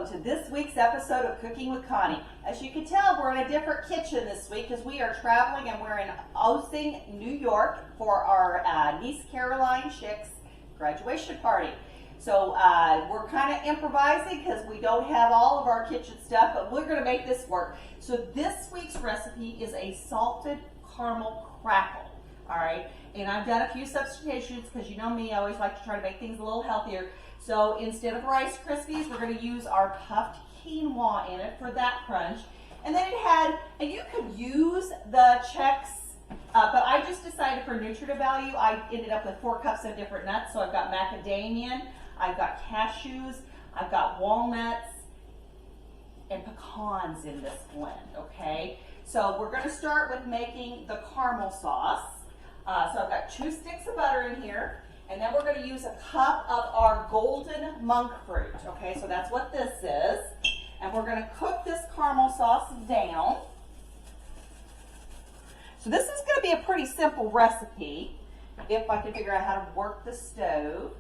welcome to this week's episode of Cooking with Connie. As you can tell, we're in a different kitchen this week because we are traveling and we're in Osing, New York for our niece Caroline Schick's graduation party. So we're kind of improvising because we don't have all of our kitchen stuff, but we're going to make this work. So this week's recipe is a salted caramel crackle. All right, and I've done a few substitutions because you know me, I always like to try to make things a little healthier. So instead of Rice Krispies, we're going to use our puffed quinoa in it for that crunch. And then it had, and you could use the Chex, but I just decided for nutritive value, I ended up with 4 cups of different nuts. So I've got macadamia, I've got cashews, I've got walnuts, and pecans in this blend, okay? So we're going to start with making the caramel sauce. So I've got 2 sticks of butter in here. And then we're going to use a cup of our golden monk fruit. Okay, so that's what this is. And we're going to cook this caramel sauce down. So this is going to be a pretty simple recipe if I can figure out how to work the stove.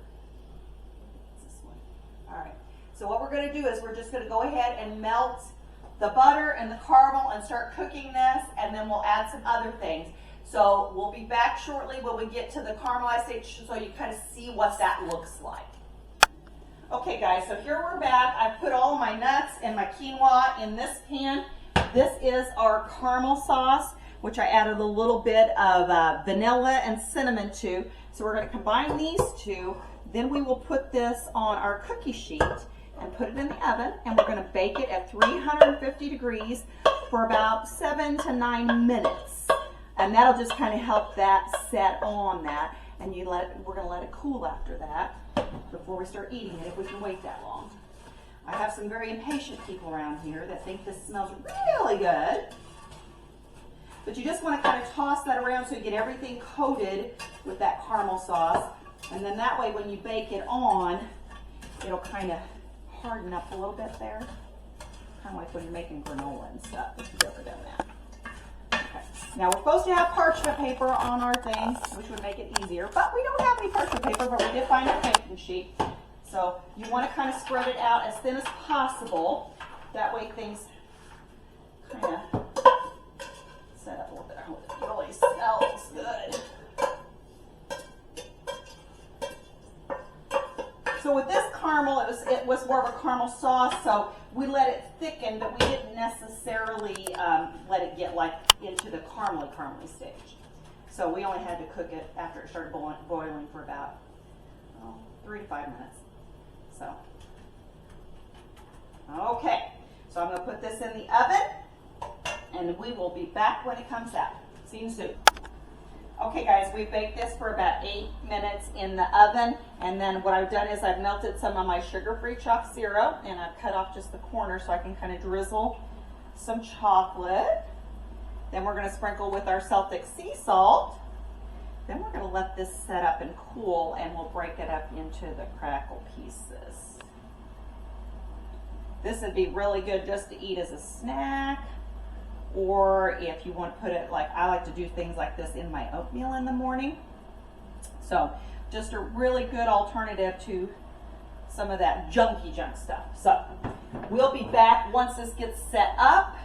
This one. All right. So what we're going to do is we're just going to go ahead and melt the butter and the caramel and start cooking this, and then we'll add some other things. So we'll be back shortly when we get to the caramelized stage so you kind of see what that looks like. Okay guys, so here we're back. I've put all of my nuts and my quinoa in this pan. This is our caramel sauce, which I added a little bit of vanilla and cinnamon to. So we're going to combine these two. Then we will put this on our cookie sheet and put it in the oven, and we're going to bake it at 350 degrees for about 7 to 9 minutes. And that'll just kind of help that set on that. And we're going to let it cool after that before we start eating it, if we can wait that long. I have some very impatient people around here that think this smells really good. But you just want to kind of toss that around so you get everything coated with that caramel sauce. And then that way when you bake it on, it'll kind of harden up a little bit there. Kind of like when you're making granola and stuff, if you've ever done that. Now we're supposed to have parchment paper on our things, which would make it easier, but we don't have any parchment paper, but we did find a baking sheet. So you want to kind of spread it out as thin as possible. That way things kind of set up a little bit. Oh, it really smells good. So with this caramel, it was more of a caramel sauce, so we let it thicken, but we didn't necessarily let it get like into the caramely stage. So we only had to cook it after it started boiling for about 3 to 5 minutes. So, okay. So I'm going to put this in the oven, and we will be back when it comes out. See you soon. Okay guys, we baked this for about 8 minutes in the oven, and then what I've done is I've melted some of my sugar-free chalk syrup, and I've cut off just the corner so I can kind of drizzle some chocolate. Then we're going to sprinkle with our Celtic sea salt. Then we're going to let this set up and cool, and we'll break it up into the crackle pieces. This would be really good just to eat as a snack. Or if you want to put it, like I like to do things like this in my oatmeal in the morning. So just a really good alternative to some of that junky junk stuff. So we'll be back once this gets set up,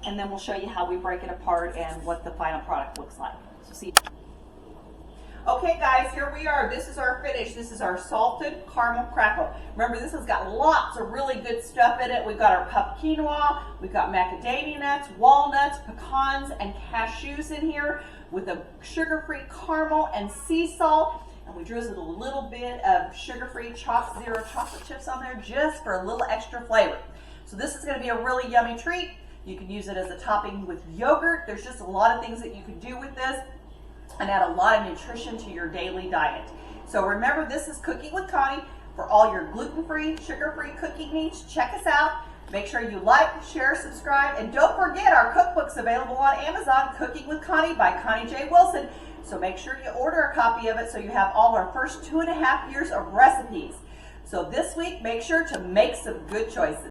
and then we'll show you how we break it apart and what the final product looks like. So see. Okay guys, here we are. This is our finish. This is our salted caramel crackle. Remember, this has got lots of really good stuff in it. We've got our puffed quinoa, we've got macadamia nuts, walnuts, pecans, and cashews in here with a sugar-free caramel and sea salt. And we drizzled a little bit of sugar-free chopped zero chocolate chips on there just for a little extra flavor. So this is going to be a really yummy treat. You can use it as a topping with yogurt. There's just a lot of things that you can do with this and add a lot of nutrition to your daily diet. So remember, this is Cooking with Connie. For all your gluten-free, sugar-free cooking needs, check us out. Make sure you like, share, subscribe, and don't forget our cookbook's available on Amazon, Cooking with Connie by Connie J. Wilson. So make sure you order a copy of it so you have all our first 2.5 years of recipes. So this week, make sure to make some good choices.